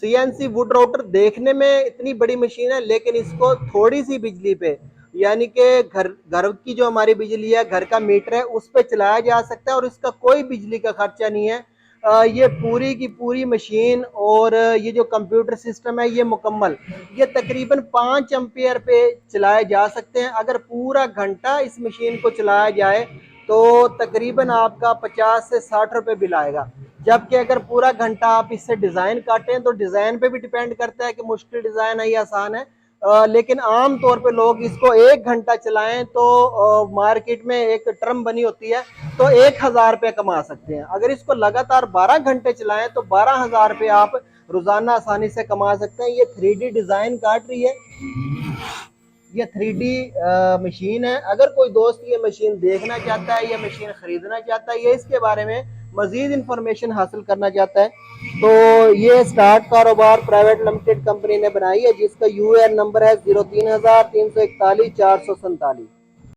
CNC would router देखने में इतनी बड़ी मशीन है, लेकिन इसको थोड़ी सी बिजली पे, यानी कि घर घर की जो हमारी बिजली है, घर का मीटर है, उस पे चलाया जा सकता है और इसका कोई बिजली का खर्चा नहीं है। ये पूरी की पूरी मशीन और ये जो कंप्यूटर सिस्टम है ये मुकम्मल, ये तकरीबन 5 एम्पियर पे चलाए जा सकते हैं। अगर पूरा घंटा इस मशीन को चलाया जाए तो तकरीबन आपका 50 से 60 रुपए बिल आएगा। जबकि अगर पूरा घंटा आप इससे डिजाइन काटें तो डिजाइन पे भी डिपेंड करता है कि मुश्किल डिजाइन है या आसान है। लेकिन आम तौर पे लोग इसको 1 घंटा चलाएं तो मार्केट में एक टर्म बनी होती है, तो 1,000 रुपये कमा सकते हैं। अगर इसको लगातार 12 घंटे चलाएं तो 12,000 रुपये आप रोजाना आसानी से कमा सकते हैं। ये 3D डिजाइन काट रही है, ये 3D मशीन है। अगर कोई दोस्त ये मशीन देखना चाहता है, ये मशीन खरीदना चाहता है, ये इसके बारे में मजीद इंफॉर्मेशन हासिल करना चाहता है, तो ये स्टार्ट कारोबार प्राइवेट लिमिटेड कंपनी ने बनाई है, जिसका यूएन नंबर है 03,341,447।